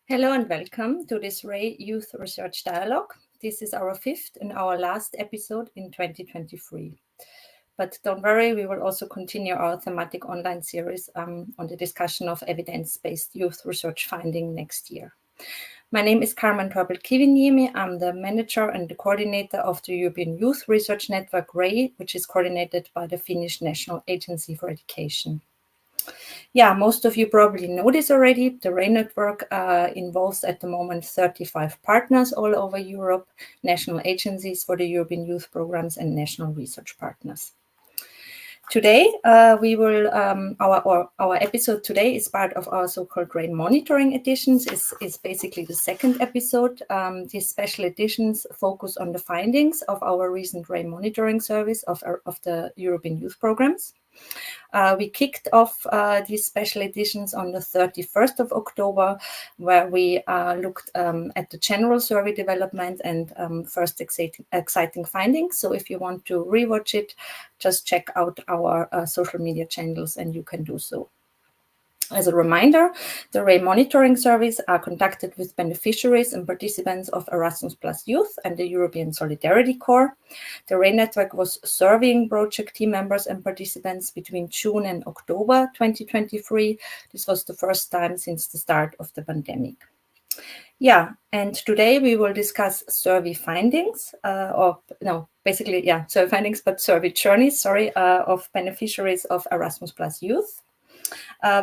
Hello and welcome to this RAY Youth Research Dialogue. This is our fifth and our last episode in 2023. But don't worry, we will also continue our thematic online series on the discussion of evidence-based youth research finding next year. My name is Carmen Torbel-Kiviniemi. I'm the manager and the coordinator of the European Youth Research Network RAY, which is coordinated by the Finnish National Agency for Education. Yeah, most of you probably know this already. The RAY network involves at the moment 35 partners all over Europe, national agencies for the European youth programs and national research partners. Today, our episode today is part of our so-called RAY monitoring editions. Is basically the second episode. These special editions focus on the findings of our recent RAY monitoring service of the European youth programs. We kicked off these special editions on the 31st of October, where we looked at the general survey development and first exciting findings. So if you want to rewatch it, just check out our social media channels and you can do so. As a reminder, the RAY monitoring surveys are conducted with beneficiaries and participants of Erasmus Youth and the European Solidarity Corps. The RAY network was surveying project team members and participants between June and October 2023. This was the first time since the start of the pandemic. Yeah, and today we will discuss survey findings, survey journeys, of beneficiaries of Erasmus Youth.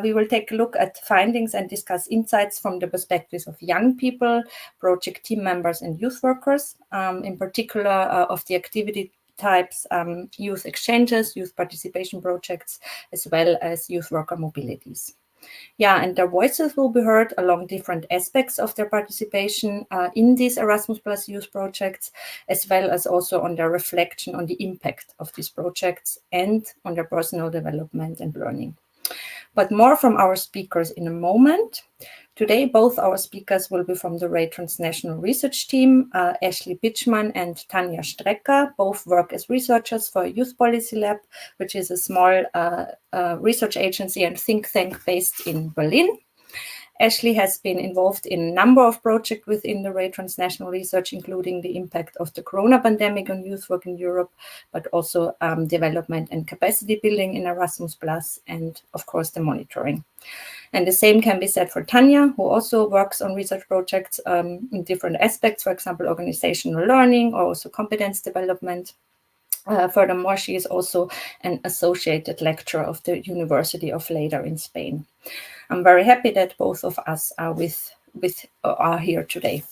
We will take a look at findings and discuss insights from the perspectives of young people, project team members and youth workers, in particular of the activity types, youth exchanges, youth participation projects, as well as youth worker mobilities. Yeah, and their voices will be heard along different aspects of their participation in these Erasmus Youth projects, as well as also on their reflection on the impact of these projects and on their personal development and learning. But more from our speakers in a moment. Today, both our speakers will be from the RAY Transnational Research Team. Ashley Pitschmann and Tanja Strecker both work as researchers for Youth Policy Lab, which is a small research agency and think tank based in Berlin. Ashley has been involved in a number of projects within the RAY Transnational Research, including the impact of the corona pandemic on youth work in Europe, but also development and capacity building in Erasmus+, and of course the monitoring. And the same can be said for Tanja, who also works on research projects in different aspects, for example, organizational learning or also competence development. Furthermore, she is also an associated lecturer of the University of Lleida in Spain. I'm very happy that both of us are here today.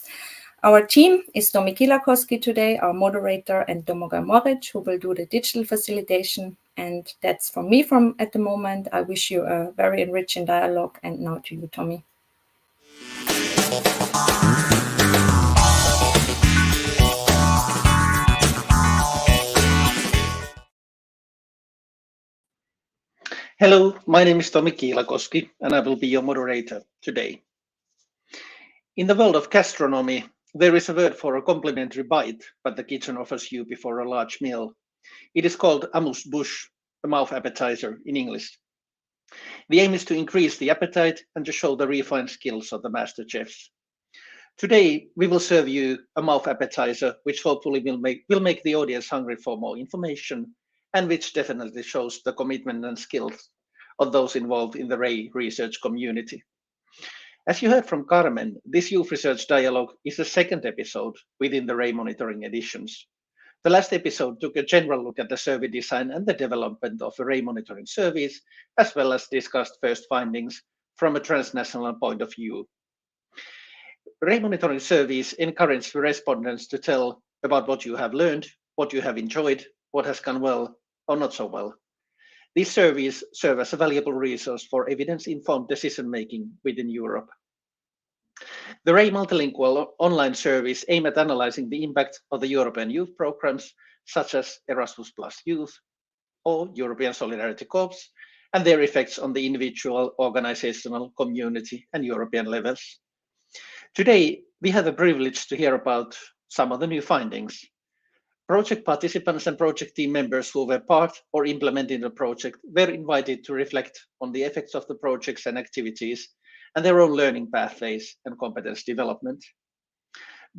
Our team is Tomi Kilakoski today, our moderator, and Domoga Moric, who will do the digital facilitation. And that's from me at the moment. I wish you a very enriching dialogue. And now to you, Tomi. Hello, my name is Tomi Kilakoski, and I will be your moderator today. In the world of gastronomy, there is a word for a complimentary bite that the kitchen offers you before a large meal. It is called amuse-bouche, a mouth appetizer in English. The aim is to increase the appetite and to show the refined skills of the master chefs. Today, we will serve you a mouth appetizer, which hopefully will make the audience hungry for more information, and which definitely shows the commitment and skills of those involved in the RAY research community. As you heard from Carmen, this Youth Research Dialogue is the second episode within the RAY monitoring editions. The last episode took a general look at the survey design and the development of array monitoring surveys, as well as discussed first findings from a transnational point of view. Array monitoring surveys encourage the respondents to tell about what you have learned, what you have enjoyed, what has gone well or not so well. These surveys serve as a valuable resource for evidence-informed decision-making within Europe. The array multilingual online surveys aim at analyzing the impact of the European youth programs, such as Erasmus Youth or European Solidarity Corps, and their effects on the individual, organizational, community, and European levels. Today, we have the privilege to hear about some of the new findings. Project participants and project team members who were part or implementing the project were invited to reflect on the effects of the projects and activities and their own learning pathways and competence development.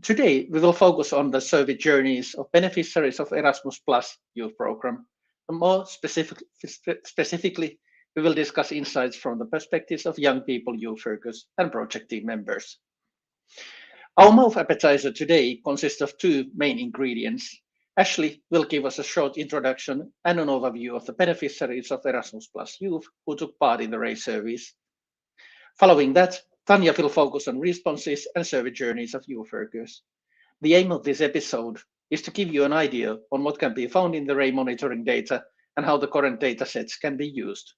Today, we will focus on the survey journeys of beneficiaries of Erasmus Youth Program. And more specifically, we will discuss insights from the perspectives of young people, youth workers, and project team members. Our mouth appetizer today consists of two main ingredients. Ashley will give us a short introduction and an overview of the beneficiaries of Erasmus Youth who took part in the array surveys. Following that, Tanja will focus on responses and survey journeys of youth workers. The aim of this episode is to give you an idea on what can be found in the array monitoring data and how the current data sets can be used.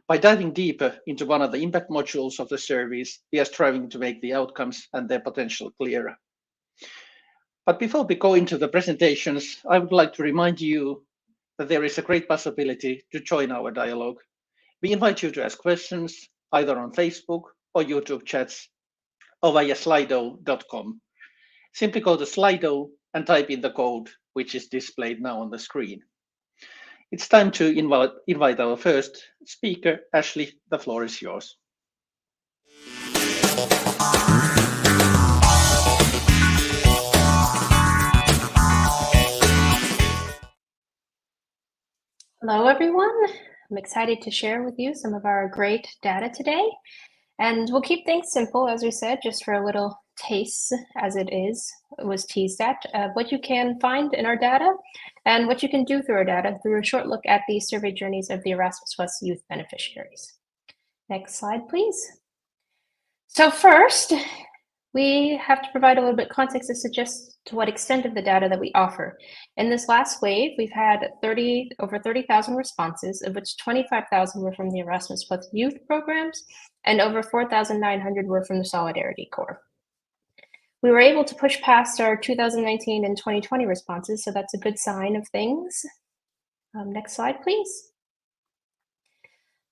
By diving deeper into one of the impact modules of the surveys, we are striving to make the outcomes and their potential clearer. But before we go into the presentations, I would like to remind you that there is a great possibility to join our dialogue. We invite you to ask questions either on Facebook or YouTube chats or via slido.com. Simply go to Slido and type in the code, which is displayed now on the screen. It's time to invite our first speaker. Ashley, the floor is yours. Hello, everyone. I'm excited to share with you some of our great data today. And we'll keep things simple, as we said, just for a little taste, as it was teased at, what you can find in our data and what you can do through our data through a short look at the survey journeys of the Erasmus Youth beneficiaries. Next slide, please. So first, we have to provide a little bit of context to suggest to what extent of the data that we offer. In this last wave, we've had over 30,000 responses, of which 25,000 were from the Erasmus Youth programs, and over 4,900 were from the Solidarity Corps. We were able to push past our 2019 and 2020 responses, so that's a good sign of things. Next slide, please.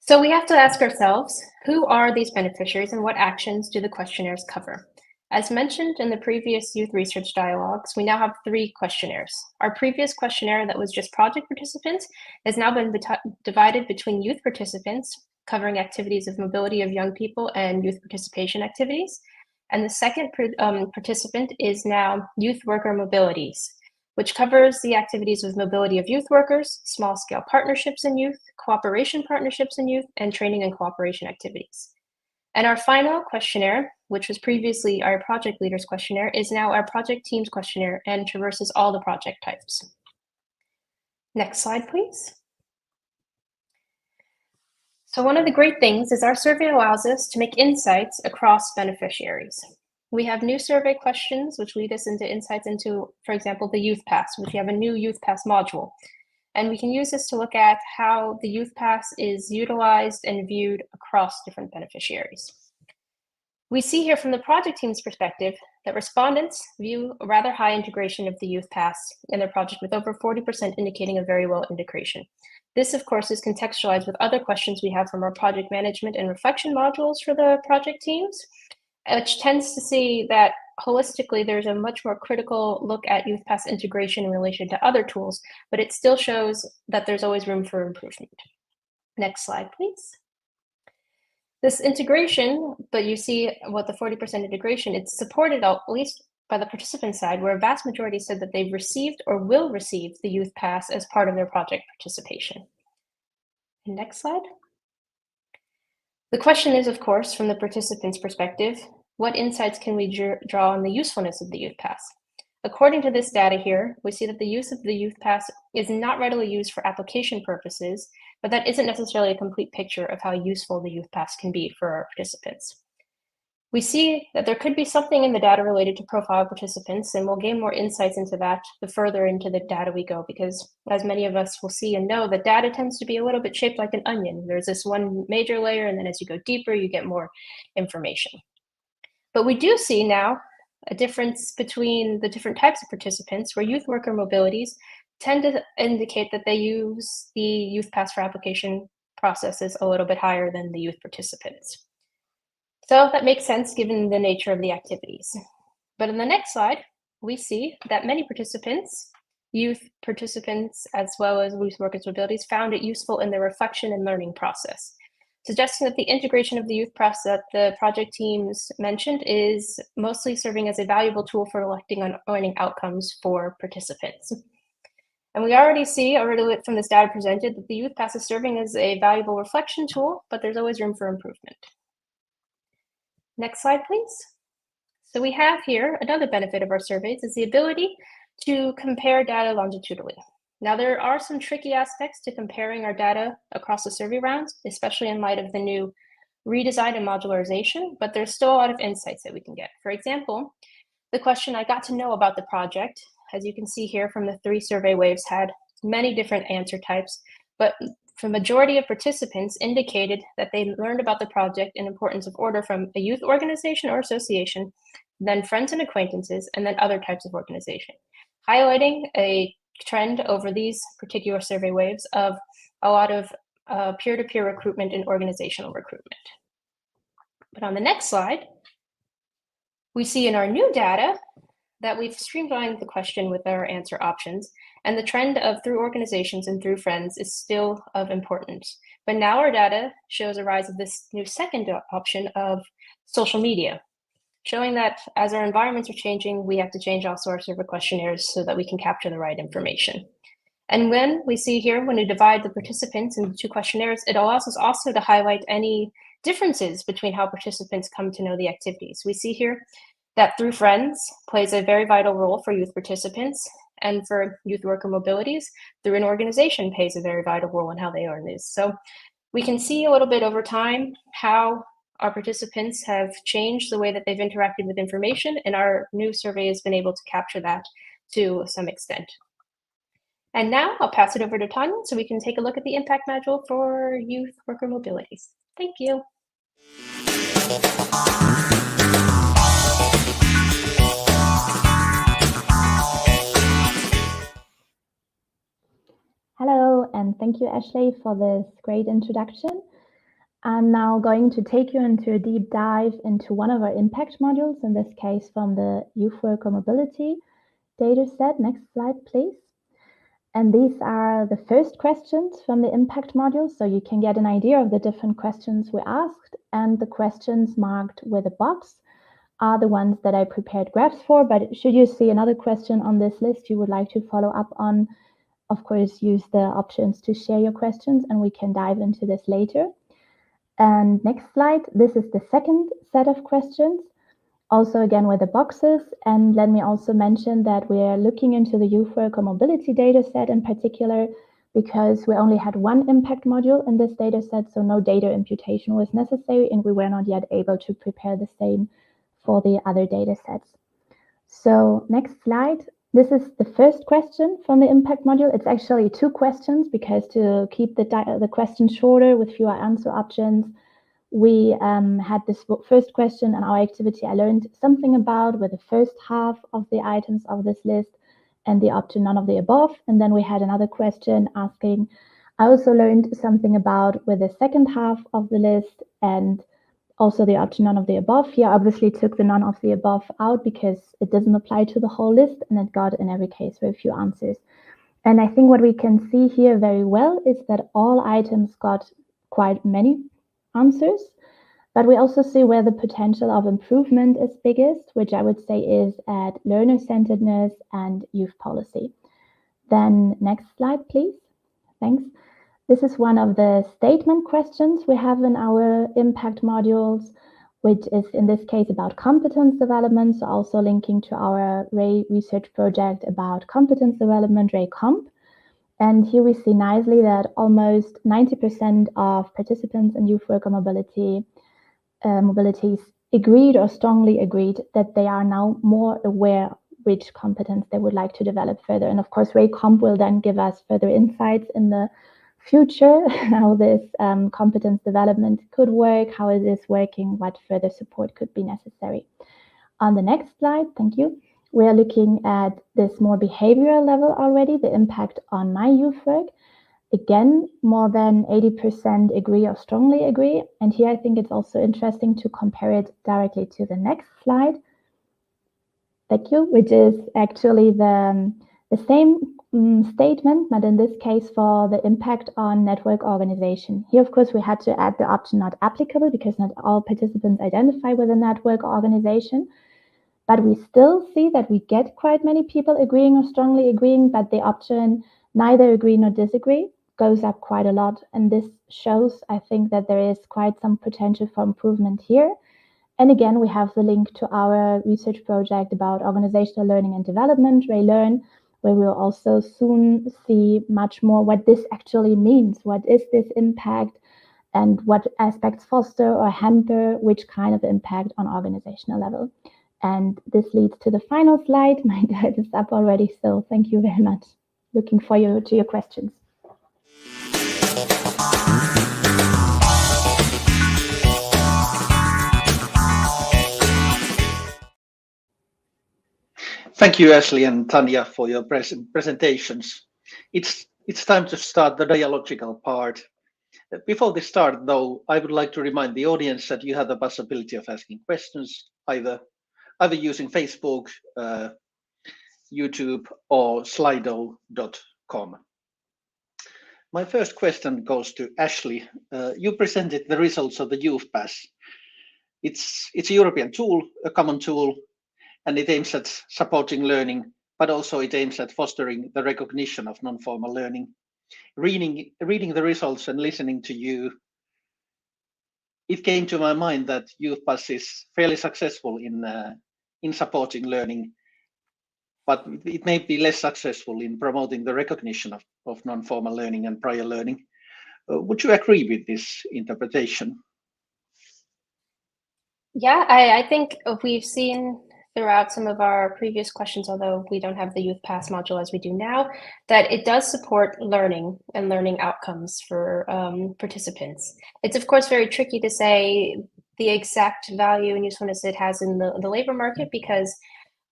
So we have to ask ourselves, who are these beneficiaries and what actions do the questionnaires cover? As mentioned in the previous youth research dialogues, we now have 3 questionnaires. Our previous questionnaire that was just project participants has now been divided between youth participants, covering activities of mobility of young people and youth participation activities. And the second participant is now Youth Worker Mobilities, which covers the activities of mobility of youth workers, small-scale partnerships in youth, cooperation partnerships in youth, and training and cooperation activities. And our final questionnaire, which was previously our project leaders questionnaire, is now our project teams questionnaire and traverses all the project types. Next slide, please. So one of the great things is our survey allows us to make insights across beneficiaries. We have new survey questions, which lead us into insights into, for example, the Youth Pass, which we have a new Youth Pass module. And we can use this to look at how the Youth Pass is utilized and viewed across different beneficiaries. We see here from the project team's perspective that respondents view a rather high integration of the Youth Pass in their project, with over 40% indicating a very well integration. This, of course, is contextualized with other questions we have from our project management and reflection modules for the project teams, which tends to see that holistically there's a much more critical look at Youth Pass integration in relation to other tools, but it still shows that there's always room for improvement. Next slide, please. This integration, but you see what the 40% integration, it's supported at least by the participant side, where a vast majority said that they've received or will receive the Youth Pass as part of their project participation. And next slide. The question is, of course, from the participant's perspective, what insights can we draw on the usefulness of the Youth Pass? According to this data here, we see that the use of the Youth Pass is not readily used for application purposes, but that isn't necessarily a complete picture of how useful the Youth Pass can be for our participants. We see that there could be something in the data related to profile participants, and we'll gain more insights into that the further into the data we go, because as many of us will see and know, the data tends to be a little bit shaped like an onion. There's this one major layer, and then as you go deeper, you get more information. But we do see now a difference between the different types of participants, where youth worker mobilities tend to indicate that they use the Youth Pass for application processes a little bit higher than the youth participants. So that makes sense given the nature of the activities. But in the next slide, we see that many participants, youth participants, as well as youth workers with mobilities, found it useful in their reflection and learning process, suggesting that the integration of the youth process that the project teams mentioned is mostly serving as a valuable tool for reflecting on learning outcomes for participants. And we already see from this data presented that the Youth Pass is serving as a valuable reflection tool, but there's always room for improvement. Next slide, please. So we have here another benefit of our surveys is the ability to compare data longitudinally. Now, there are some tricky aspects to comparing our data across the survey rounds, especially in light of the new redesign and modularization, but there's still a lot of insights that we can get. For example, the question I got to know about the project, as you can see here from the 3 survey waves, had many different answer types, but the majority of participants indicated that they learned about the project and importance of order from a youth organization or association, then friends and acquaintances, and then other types of organization, highlighting a trend over these particular survey waves of a lot of peer-to-peer recruitment and organizational recruitment. But on the next slide, we see in our new data that we've streamlined the question with our answer options, and the trend of through organizations and through friends is still of importance. But now our data shows a rise of this new second option of social media, showing that as our environments are changing, we have to change also our survey questionnaires so that we can capture the right information. And when we see here, when we divide the participants into 2 questionnaires, it allows us also to highlight any differences between how participants come to know the activities. We see here that through friends plays a very vital role for youth participants, and for youth worker mobilities, through an organization plays a very vital role in how they learn this. So we can see a little bit over time how our participants have changed the way that they've interacted with information, and our new survey has been able to capture that to some extent. And now I'll pass it over to Tanja so we can take a look at the impact module for youth worker mobilities. Thank you. Hello, and thank you, Ashley, for this great introduction. I'm now going to take you into a deep dive into one of our impact modules, in this case from the Youth Worker Mobility data set. Next slide, please. And these are the first questions from the impact module, so you can get an idea of the different questions we asked, and the questions marked with a box are the ones that I prepared graphs for, but should you see another question on this list you would like to follow up on, of course, use the options to share your questions, and we can dive into this later. And next slide, this is the second set of questions, also again with the boxes. And let me also mention that we are looking into the Youth Worker Mobility data set in particular, because we only had one impact module in this data set, so no data imputation was necessary, and we were not yet able to prepare the same for the other data sets. So next slide. This is the first question from the impact module. It's actually 2 questions, because to keep the question shorter with fewer answer options, we had this first question on our activity I learned something about, with the first half of the items of this list and the option none of the above. And then we had another question asking, I also learned something about, with the second half of the list and also the option none of the above. Here obviously took the none of the above out because it doesn't apply to the whole list, and it got in every case very few answers. And I think what we can see here very well is that all items got quite many answers, but we also see where the potential of improvement is biggest, which I would say is at learner-centeredness and youth policy. Then next slide, please. Thanks. This is one of the statement questions we have in our impact modules, which is in this case about competence development, so also linking to our RAY research project about competence development, RAY-Comp. And here we see nicely that almost 90% of participants in Youth Worker Mobilities agreed or strongly agreed that they are now more aware which competence they would like to develop further. And of course, RAY-Comp will then give us further insights in the future, how this competence development could work, how it is working, what further support could be necessary. On the next slide, thank you, we are looking at this more behavioral level already, the impact on my youth work. Again, more than 80% agree or strongly agree. And here I think it's also interesting to compare it directly to the next slide. Thank you, which is actually the same statement, but in this case for the impact on network organization. Here, of course, we had to add the option not applicable because not all participants identify with a network organization. But we still see that we get quite many people agreeing or strongly agreeing, but the option neither agree nor disagree goes up quite a lot. And this shows, I think, that there is quite some potential for improvement here. And again, we have the link to our research project about organizational learning and development, RAY-Learn, where we'll also soon see much more what this actually means. What is this impact and what aspects foster or hamper which kind of impact on organizational level. And this leads to the final slide. My time is up already, so thank you very much. Looking forward to your questions. Thank you, Ashley and Tanja, for your presentations. It's time to start the dialogical part. Before we start, though, I would like to remind the audience that you have the possibility of asking questions either using Facebook, YouTube, or slido.com. My first question goes to Ashley. You presented the results of the Youth Pass. It's a European tool, a common tool, and it aims at supporting learning, but also it aims at fostering the recognition of non-formal learning. Reading the results and listening to you, it came to my mind that Youth Pass is fairly successful in supporting learning, but it may be less successful in promoting the recognition of non-formal learning and prior learning. Would you agree with this interpretation? Yeah, I think we've seen throughout some of our previous questions, although we don't have the Youth Pass module as we do now, that it does support learning and learning outcomes for participants. It's of course very tricky to say the exact value and usefulness it has in the labor market because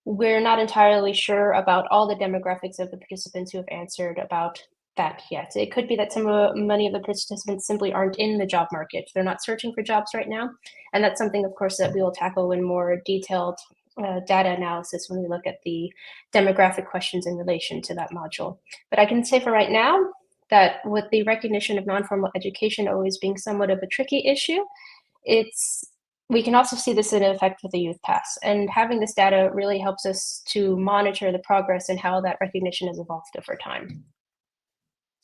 we're not entirely sure about all the demographics of the participants who have answered about that yet. It could be that many of the participants simply aren't in the job market. They're not searching for jobs right now. And that's something, of course, that we will tackle in more detailed data analysis when we look at the demographic questions in relation to that module. But I can say for right now that with the recognition of non-formal education always being somewhat of a tricky issue, we can also see this in effect with the Youth Pass. And having this data really helps us to monitor the progress and how that recognition has evolved over time.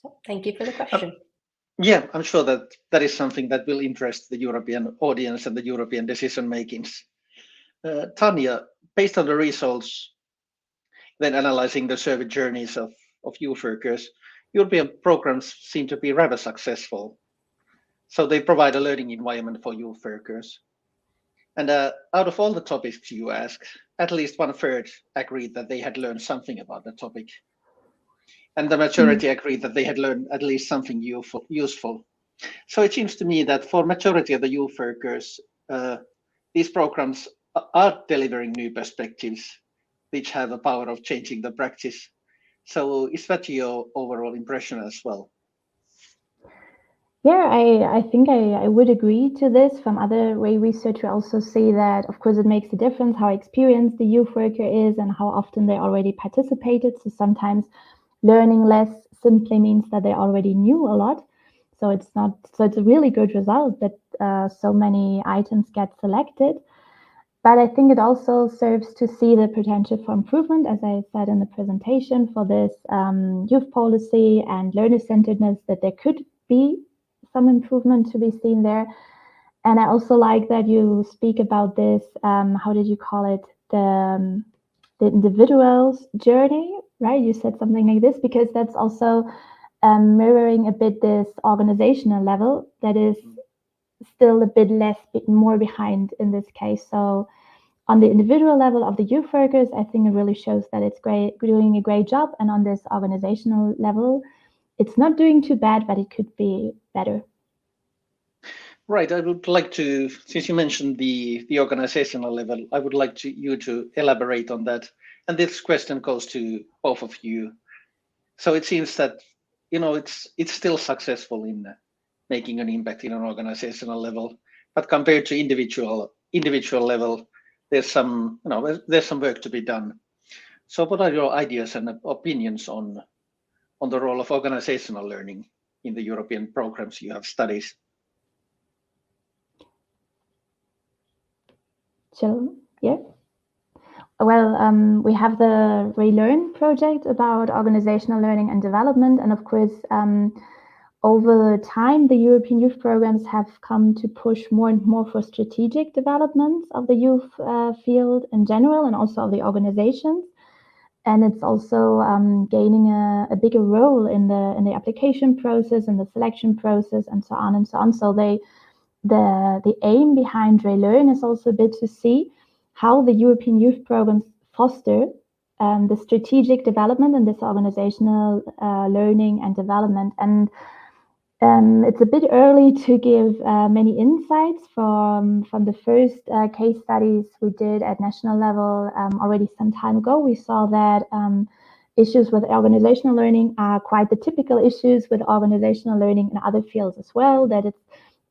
So thank you for the question. Yeah, I'm sure that is something that will interest the European audience and the European decision makings. Tanja, based on the results, then analyzing the survey journeys of youth workers, European programs seem to be rather successful. So they provide a learning environment for youth workers. And out of all the topics you asked, at least 1/3 agreed that they had learned something about the topic. And the majority agreed that they had learned at least something useful. So it seems to me that for majority of the youth workers, these programs are delivering new perspectives, which have the power of changing the practice. So is that your overall impression as well? Yeah, I think I would agree to this. From other RAY research, we also see that, of course, it makes a difference how experienced the youth worker is and how often they already participated. So sometimes learning less simply means that they already knew a lot. So it's a really good result that so many items get selected. But I think it also serves to see the potential for improvement, as I said in the presentation, for this youth policy and learner-centeredness, that there could be some improvement to be seen there. And I also like that you speak about this, how did you call it? The individual's journey, right? You said something like this, because that's also mirroring a bit this organizational level that is still a bit more behind in this case. So on the individual level of the youth workers, I think it really shows that it's doing a great job. And on this organizational level, it's not doing too bad, but it could be better. Right. I would like to, since you mentioned the organizational level, I would like you to elaborate on that. And this question goes to both of you. So it seems that, it's still successful in making an impact in an organizational level, but compared to individual level, there's some work to be done. So what are your ideas and opinions on the role of organizational learning in the European programs you have studied? Yeah. Well, we have the Relearn project about organizational learning and development. And of course, over time, the European youth programs have come to push more and more for strategic development of the youth field in general, and also of the organizations. And it's also gaining a bigger role in the application process and the selection process, and so on and so on. So the aim behind Relearn is also a bit to see how the European youth programs foster the strategic development and this organizational learning and development. And it's a bit early to give many insights from the first case studies we did at national level already some time ago. We saw that issues with organizational learning are quite the typical issues with organizational learning in other fields as well, that it's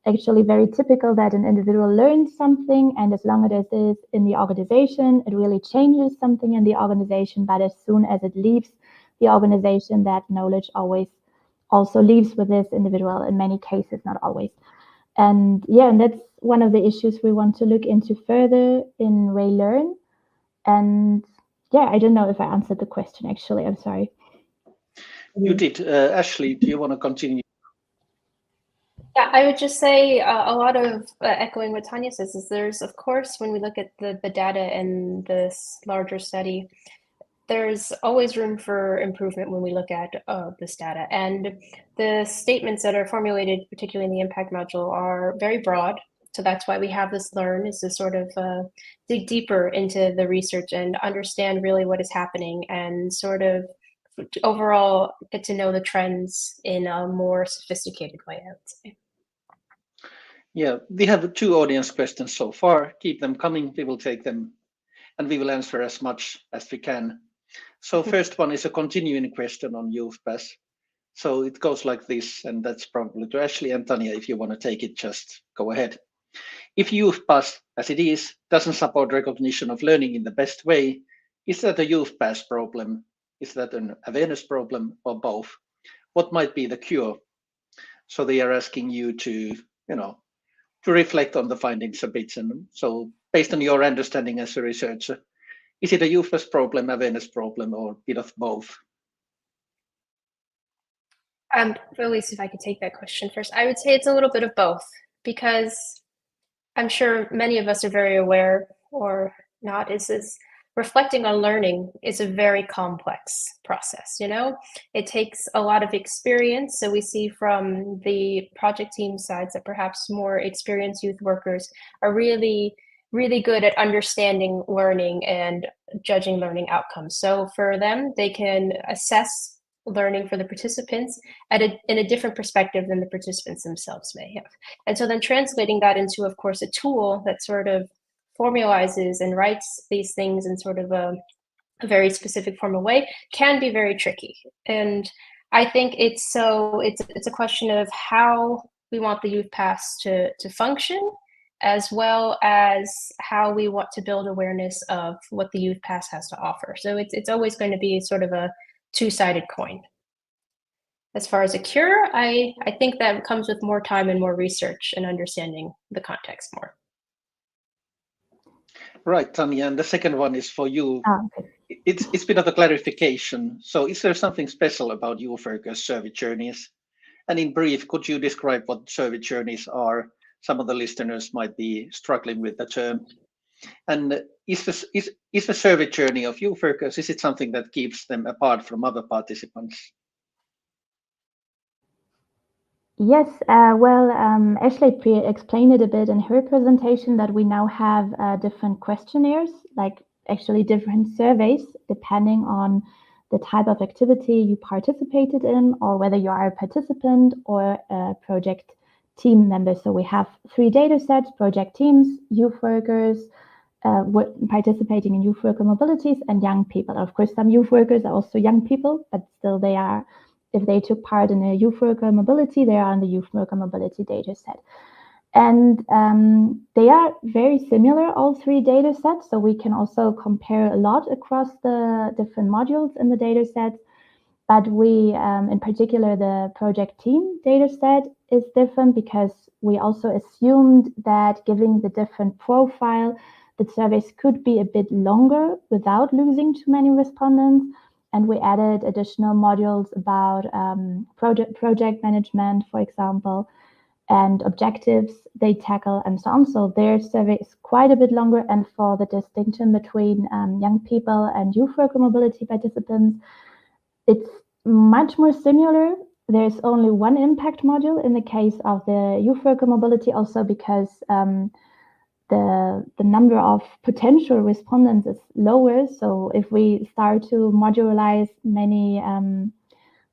actually very typical that an individual learns something, and as long as it is in the organization, it really changes something in the organization. But as soon as it leaves the organization, that knowledge always also leaves with this individual, in many cases, not always. And that's one of the issues we want to look into further in Relearn. And I don't know if I answered the question, actually. I'm sorry. You did. Ashley, do you want to continue? Yeah, I would just say a lot of echoing what Tanja says is there's, of course, when we look at the data in this larger study, there's always room for improvement when we look at this data. And the statements that are formulated, particularly in the impact module, are very broad. So that's why we have this Learn, is to sort of dig deeper into the research and understand really what is happening, and sort of overall get to know the trends in a more sophisticated way, I would say. Yeah, we have 2 audience questions so far. Keep them coming. We will take them and we will answer as much as we can. So first one is a continuing question on Youth Pass. So it goes like this, and that's probably to Ashley and Tanja. If you want to take it, just go ahead. If Youth Pass, as it is, doesn't support recognition of learning in the best way, is that a Youth Pass problem? Is that an awareness problem, or both? What might be the cure? So they are asking you to, to reflect on the findings a bit. And so based on your understanding as a researcher, is it a Youth Pass problem, awareness problem, or a bit of both? Elise, if I could take that question first, I would say it's a little bit of both, because I'm sure many of us are very aware, or not, is reflecting on learning is a very complex process. It takes a lot of experience. So we see from the project team sides that perhaps more experienced youth workers are really, really good at understanding learning and judging learning outcomes. So for them, they can assess learning for the participants in a different perspective than the participants themselves may have. And so then translating that into, of course, a tool that sort of formalizes and writes these things in sort of a very specific formal way can be very tricky. And I think it's a question of how we want the Youth Pass to function, as well as how we want to build awareness of what the Youth Pass has to offer. So it's always going to be sort of a two-sided coin. As far as a cure, I think that comes with more time and more research and understanding the context more. Right, Tanja, and the second one is for you. Okay. It's a bit of a clarification. So is there something special about Youth Worker Survey Journeys? And in brief, could you describe what survey journeys are some of the listeners might be struggling with the term. And is the survey journey of youth workers, is it something that keeps them apart from other participants? Yes, well, Ashley explained it a bit in her presentation that we now have different questionnaires, like actually different surveys, depending on the type of activity you participated in, or whether you are a participant or a project team member. So we have 3 data sets: project teams, youth workers, participating in Youth Worker Mobilities, and young people. Of course, some youth workers are also young people, but still they are, if they took part in a Youth Worker Mobility, they are on the Youth Worker Mobility data set. And they are very similar, all 3 data sets, so we can also compare a lot across the different modules in the data sets. But we, in particular, the project team data set is different because we also assumed that giving the different profile, the surveys could be a bit longer without losing too many respondents. And we added additional modules about project management, for example, and objectives they tackle, and so on. So their survey is quite a bit longer. And for the distinction between young people and Youth Worker Mobility participants, it's much more similar. There's only one impact module in the case of the Youth Worker Mobility, also because the number of potential respondents is lower. So if we start to modularize many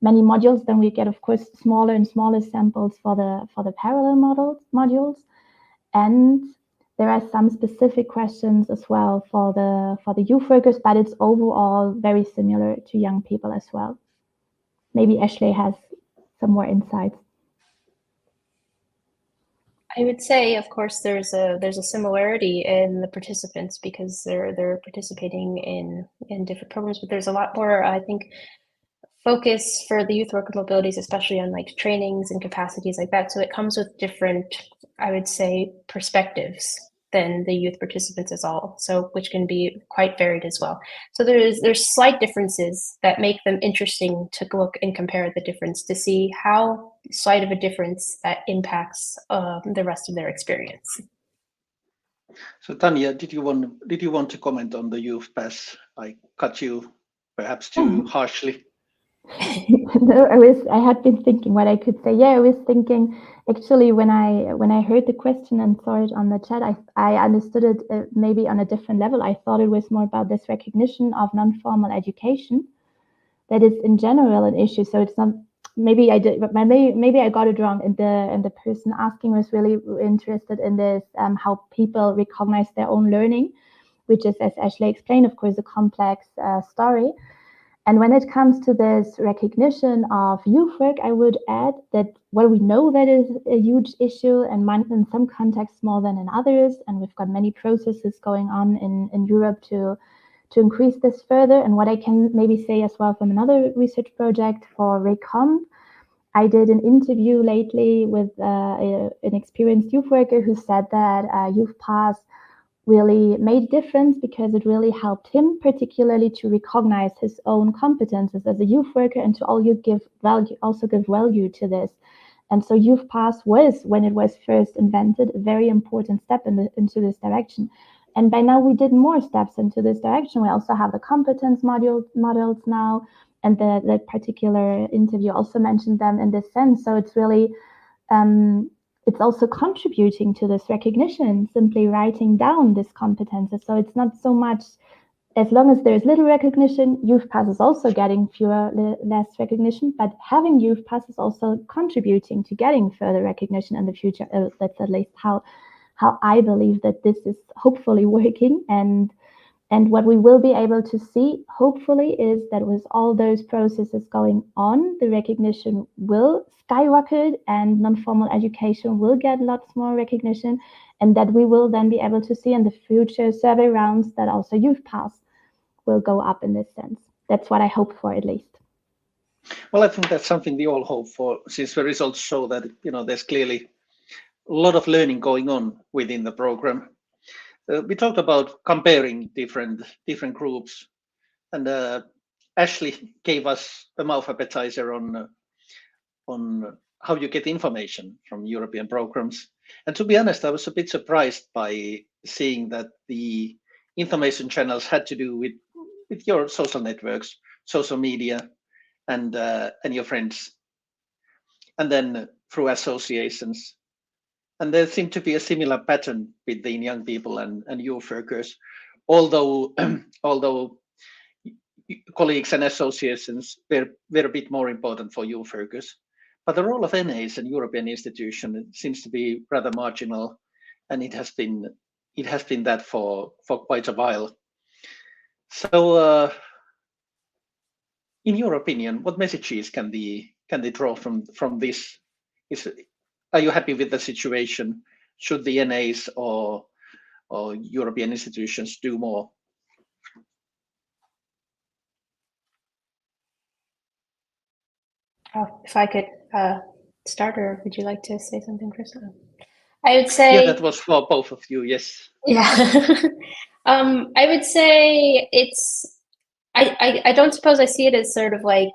modules, then we get, of course, smaller and smaller samples for the parallel modules. And there are some specific questions as well for the youth workers, but it's overall very similar to young people as well. Maybe Ashley has some more insights. I would say, of course, there's a similarity in the participants because they're participating in different programs, but there's a lot more, I think, focus for the Youth Worker Mobilities, especially on like trainings and capacities like that. So it comes with different, I would say, perspectives than the youth participants as all, so which can be quite varied as well. So there's slight differences that make them interesting to look and compare the difference to see how slight of a difference that impacts the rest of their experience. So Tanja, did you want to comment on the youth pass? I cut you perhaps too harshly. No, I had been thinking what I could say. Yeah, I was thinking actually when I heard the question and saw it on the chat, I understood it maybe on a different level. I thought it was more about this recognition of non-formal education that is in general an issue. So it's not, maybe I did, but maybe I got it wrong. And the person asking was really interested in this, how people recognize their own learning, which is, as Ashley explained, of course, a complex story. And when it comes to this recognition of youth work, I would add that while we know that is a huge issue and in some contexts more than in others, and we've got many processes going on in Europe to increase this further. And what I can maybe say as well from another research project for RECOM, I did an interview lately with an experienced youth worker who said that Youth Pass really made a difference because it really helped him particularly to recognize his own competences as a youth worker and to also give value to this. And so Youth Pass was, when it was first invented, a very important step into this direction. And by now we did more steps into this direction. We also have the competence models now, and the particular interview also mentioned them in this sense. So it's really it's also contributing to this recognition, simply writing down these competences. So it's not so much, as long as there's little recognition, Youth Pass is also getting less recognition, but having Youth Pass is also contributing to getting further recognition in the future. That's at least how I believe that this is hopefully working. And what we will be able to see, hopefully, is that with all those processes going on, the recognition will skyrocket and non-formal education will get lots more recognition, and that we will then be able to see in the future survey rounds that also Youth Pass will go up in this sense. That's what I hope for, at least. Well, I think that's something we all hope for, since the results show that there's clearly a lot of learning going on within the program. We talked about comparing different groups, and Ashley gave us a mouth appetizer on how you get information from European programs. And to be honest, I was a bit surprised by seeing that the information channels had to do with your social networks, social media, and your friends, and then through associations. And there seemed to be a similar pattern between young people and youth workers, although although colleagues and associations were a bit more important for youth workers. But the role of NAs and European institutions seems to be rather marginal, and it has been that for quite a while. So, in your opinion, what messages can they draw from this? Are you happy with the situation? Should the NAs or European institutions do more? Oh, if I could start, or would you like to say something first? I would say, yeah, that was for both of you. Yes. Yeah. I would say it's. I don't suppose I see it as sort of like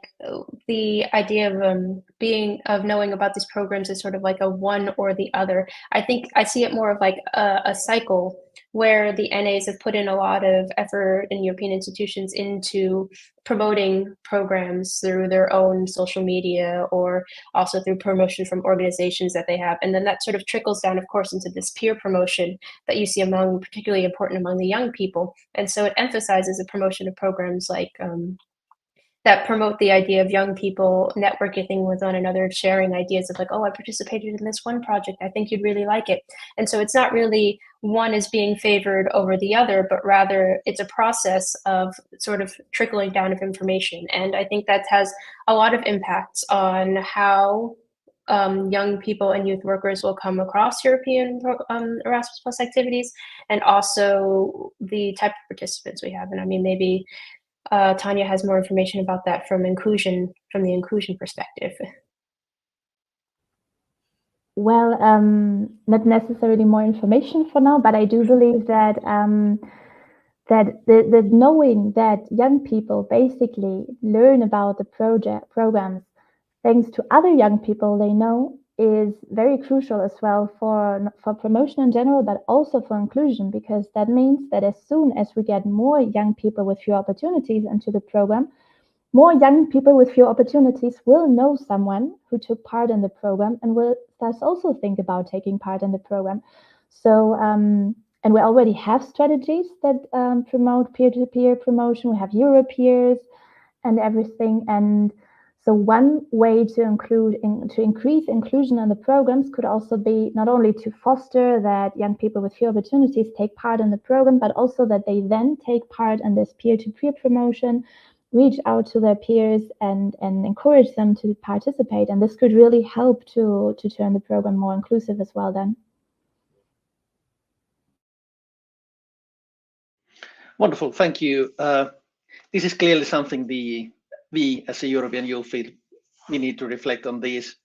the idea of knowing about these programs as sort of like a one or the other. I think I see it more of like a cycle where the NAs have put in a lot of effort in European institutions into promoting programs through their own social media, or also through promotion from organizations that they have. And then that sort of trickles down, of course, into this peer promotion that you see particularly important among the young people. And so it emphasizes the promotion of programs like that promote the idea of young people networking with one another, sharing ideas of like, oh, I participated in this one project, I think you'd really like it. And so it's not really one is being favored over the other, but rather it's a process of sort of trickling down of information. And I think that has a lot of impacts on how young people and youth workers will come across European Erasmus Plus activities, and also the type of participants we have. And I mean, maybe Tanja has more information about that from the inclusion perspective. Well, not necessarily more information for now, but I do believe that that the knowing that young people basically learn about the programs thanks to other young people they know is very crucial as well for promotion in general, but also for inclusion, because that means that as soon as we get more young people with fewer opportunities into the program, more young people with fewer opportunities will know someone who took part in the program and will thus also think about taking part in the program. So, and we already have strategies that promote peer-to-peer promotion. We have Europeers and everything. And so one way to increase inclusion in the programs could also be not only to foster that young people with few opportunities take part in the program, but also that they then take part in this peer-to-peer promotion, reach out to their peers and encourage them to participate. And this could really help to turn the program more inclusive as well then. Wonderful, thank you. This is clearly something we as a European youth field, we need to reflect on this.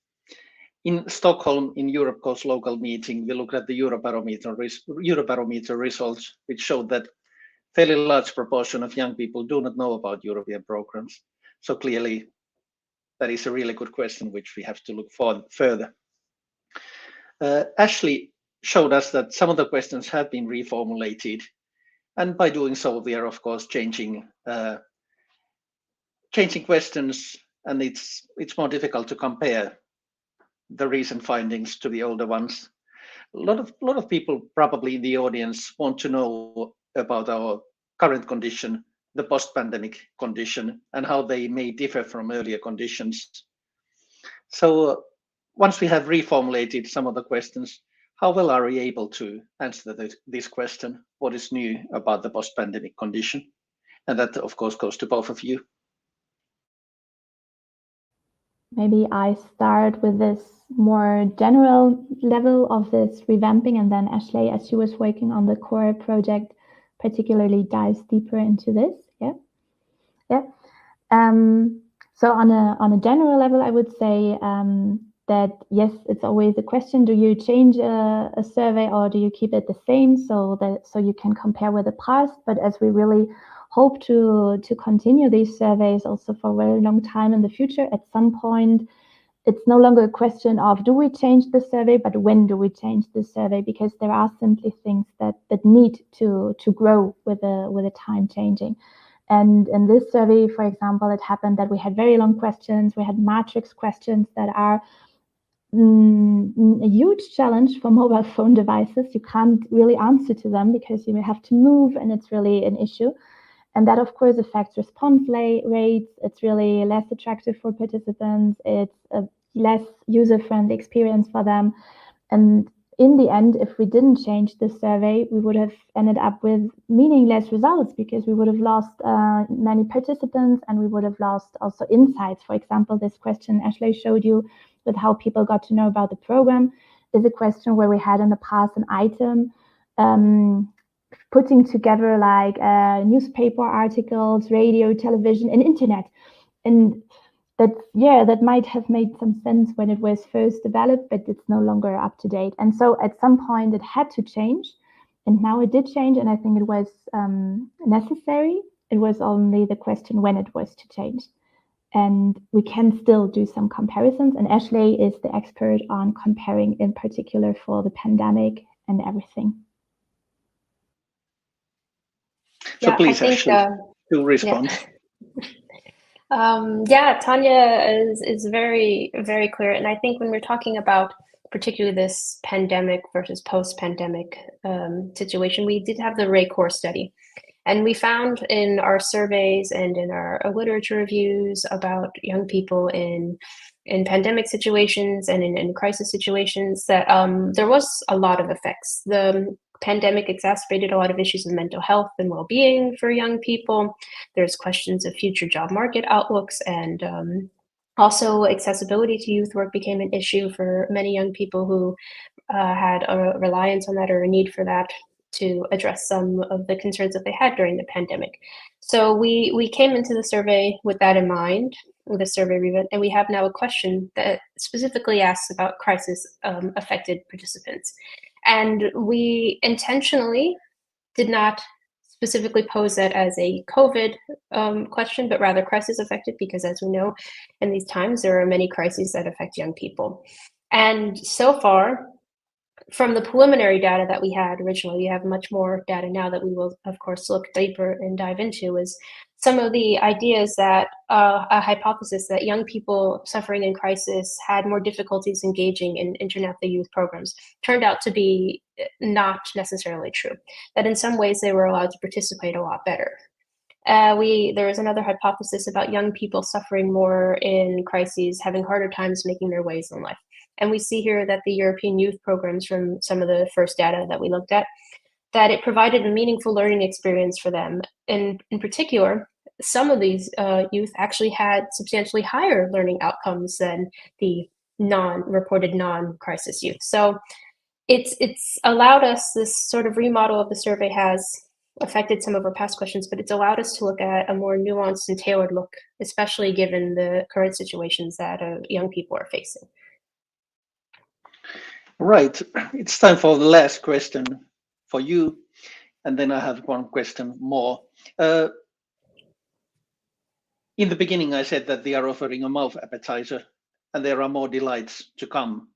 In Stockholm, in Europe's local meeting, we looked at the Eurobarometer results, which showed that fairly large proportion of young people do not know about European programs. So clearly, that is a really good question, which we have to look for further. Ashley showed us that some of the questions have been reformulated, and by doing so, we are of course changing questions, and it's more difficult to compare the recent findings to the older ones. A lot of people probably in the audience want to know about our current condition, the post-pandemic condition, and how they may differ from earlier conditions. So once we have reformulated some of the questions, how well are we able to answer this question? What is new about the post-pandemic condition? And that, of course, goes to both of you. Maybe I start with this more general level of this revamping, and then Ashley, as she was working on the core project, particularly dives deeper into this. Yeah. So on a general level, I would say that yes, it's always a question: do you change a survey or do you keep it the same so you can compare with the past? But as we really hope to continue these surveys also for a very long time in the future, at some point it's no longer a question of do we change the survey, but when do we change the survey? Because there are simply things that need to grow with the time changing. And in this survey, for example, it happened that we had very long questions. We had matrix questions that are a huge challenge for mobile phone devices. You can't really answer to them because you have to move, and it's really an issue. And that, of course, affects response rates. It's really less attractive for participants. It's a less user-friendly experience for them. And in the end, if we didn't change the survey, we would have ended up with meaningless results because we would have lost many participants, and we would have lost also insights. For example, this question Ashley showed you with how people got to know about the program is a question where we had in the past an item putting together like newspaper articles, radio, television, and internet. And that might have made some sense when it was first developed, but it's no longer up to date. And so at some point it had to change, and now it did change, and I think it was necessary. It was only the question when it was to change. And we can still do some comparisons, and Ashley is the expert on comparing, in particular for the pandemic and everything. So please, Ashley, to respond. Tanja is very, very clear. And I think when we're talking about particularly this pandemic versus post-pandemic situation, we did have the RACOR study. And we found in our surveys and in our literature reviews about young people in pandemic situations and in crisis situations that there was a lot of effects. The pandemic exacerbated a lot of issues of mental health and well-being for young people. There's questions of future job market outlooks, and also accessibility to youth work became an issue for many young people who had a reliance on that or a need for that to address some of the concerns that they had during the pandemic. So we came into the survey with that in mind, with a survey review, and we have now a question that specifically asks about crisis affected participants. And we intentionally did not specifically pose that as a COVID question, but rather crisis affected, because as we know, in these times, there are many crises that affect young people. And so far, from the preliminary data that we had originally, we have much more data now that we will, of course, look deeper and dive into, is some of the ideas that a hypothesis that young people suffering in crisis had more difficulties engaging in international youth programs turned out to be not necessarily true, that in some ways they were allowed to participate a lot better. There is another hypothesis about young people suffering more in crises, having harder times making their ways in life. And we see here that the European youth programs, from some of the first data that we looked at, that it provided a meaningful learning experience for them. And in particular, some of these youth actually had substantially higher learning outcomes than the non-reported non-crisis youth. So it's allowed us, this sort of remodel of the survey has affected some of our past questions, but it's allowed us to look at a more nuanced and tailored look, especially given the current situations that young people are facing. Right, it's time for the last question for you, and then I have one question more. In the beginning, I said that they are offering a mouth appetizer, and there are more delights to come.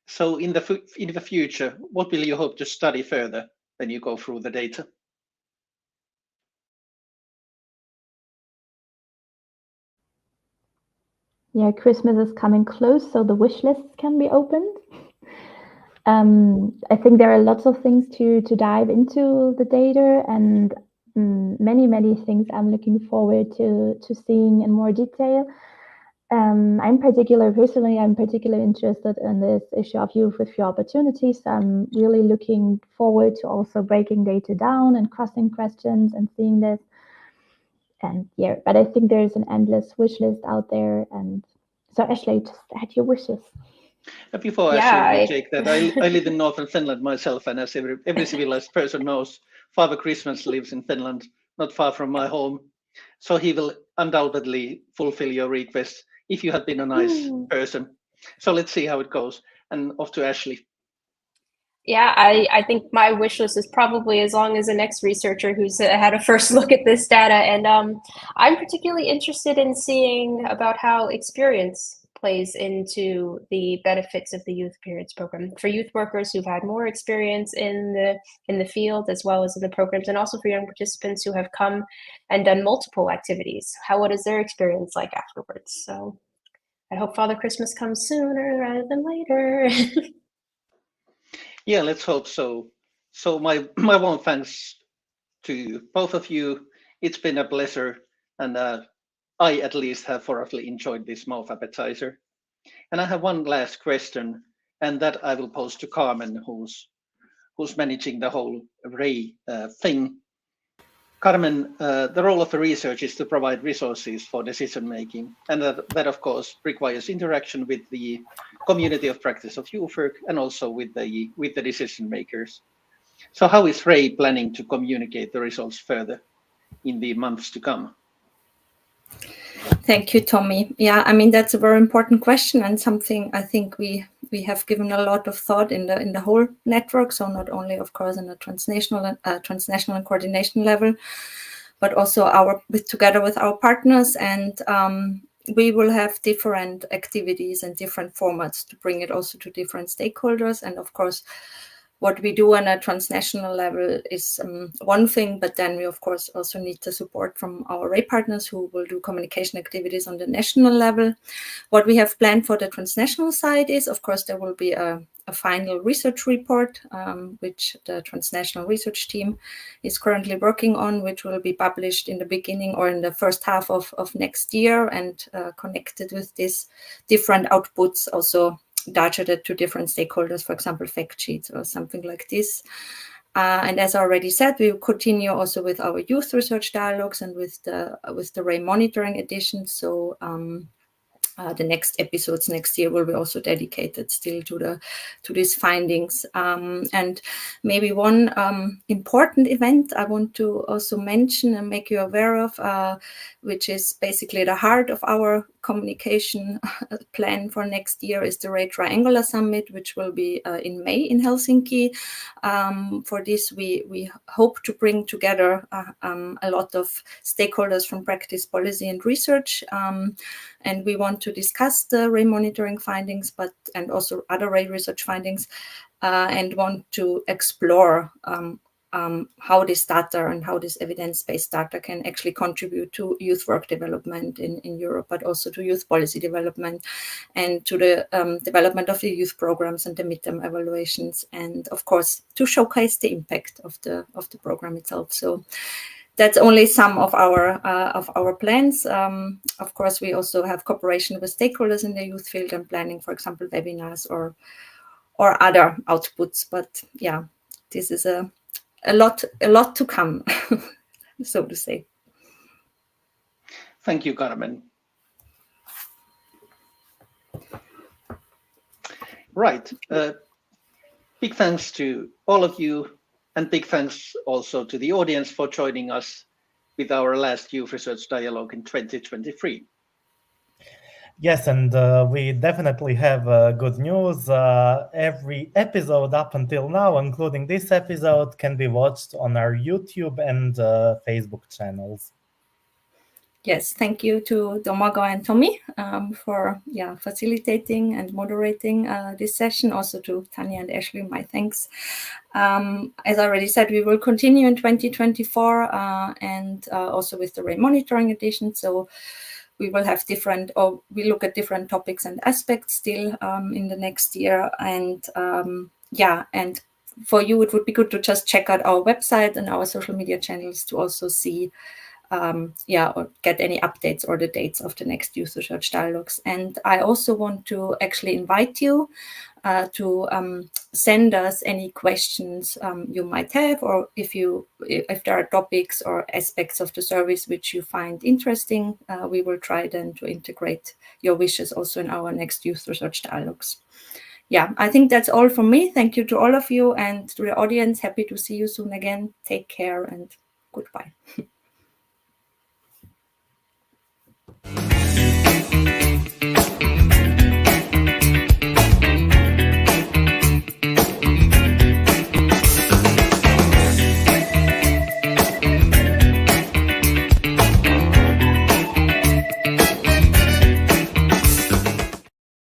So in the future, what will you hope to study further when you go through the data? Yeah, Christmas is coming close, so the wish lists can be opened. I think there are lots of things to dive into the data, and many things I'm looking forward to seeing in more detail. I'm particularly interested in this issue of youth with few opportunities. I'm really looking forward to also breaking data down and crossing questions and seeing this. And yeah, but I think there's an endless wish list out there. And so Ashley, just add your wishes. Before Ashley take that, I live in northern Finland myself, and as every civilized person knows, Father Christmas lives in Finland, not far from my home. So he will undoubtedly fulfill your request if you have been a nice person. So let's see how it goes. And off to Ashley. Yeah, I think my wish list is probably as long as the next researcher who's had a first look at this data. And I'm particularly interested in seeing about how experience plays into the benefits of the Youth Experience program for youth workers who've had more experience in the field as well as in the programs, and also for young participants who have come and done multiple activities. What is their experience like afterwards? So I hope Father Christmas comes sooner rather than later. Yeah, let's hope so. So my warm thanks to both of you. It's been a pleasure, and I at least have thoroughly enjoyed this mouth appetizer. And I have one last question, and that I will pose to Carmen, who's managing the whole Ray thing. Carmen, the role of the research is to provide resources for decision making, and that of course requires interaction with the community of practice of youth work and also with the decision makers. So how is Ray planning to communicate the results further in the months to come? Thank you, Tommy. Yeah, I mean, that's a very important question and something I think we have given a lot of thought in the whole network. So not only, of course, in a transnational and coordination level, but also together with our partners. And we will have different activities and different formats to bring it also to different stakeholders. And of course, what we do on a transnational level is one thing, but then we, of course, also need the support from our Ray partners who will do communication activities on the national level. What we have planned for the transnational side is, of course, there will be a final research report, which the transnational research team is currently working on, which will be published in the beginning or in the first half of next year, and connected with these different outputs, also targeted to different stakeholders, for example, fact sheets or something like this. And as I already said, we will continue also with our youth research dialogues and with the Ray monitoring edition. So the next episodes next year will be also dedicated still to these findings. And maybe one important event I want to also mention and make you aware of, which is basically the heart of our communication plan for next year, is the Ray Triangular Summit, which will be in May in Helsinki. For this, we hope to bring together a lot of stakeholders from practice, policy, and research. And we want to discuss the Ray monitoring findings, and also other Ray research findings, and want to explore how this data and how this evidence-based data can actually contribute to youth work development in Europe, but also to youth policy development and to the development of the youth programs and the midterm evaluations, and of course to showcase the impact of the program itself. So that's only some of our plans. Of course, we also have cooperation with stakeholders in the youth field and planning, for example, webinars or other outputs. But yeah, this is a lot to come, so to say. Thank you, Carmen. Right. Big thanks to all of you, and big thanks also to the audience for joining us with our last Youth Research Dialogue in 2023. Yes, and we definitely have good news. Every episode up until now, including this episode, can be watched on our YouTube and Facebook channels. Yes, thank you to Domago and Tommy for facilitating and moderating this session. Also to Tanja and Ashley, my thanks. As I already said, we will continue in 2024 and also with the Ray monitoring edition. So we will have we look at different topics and aspects still in the next year. And and for you, it would be good to just check out our website and our social media channels to also see or get any updates or the dates of the next Youth Research Dialogues. And I also want to actually invite you to send us any questions you might have, or if there are topics or aspects of the service which you find interesting, we will try then to integrate your wishes also in our next Youth Research Dialogues. Yeah, I think that's all from me. Thank you to all of you, and to the audience. Happy to see you soon again. Take care and goodbye.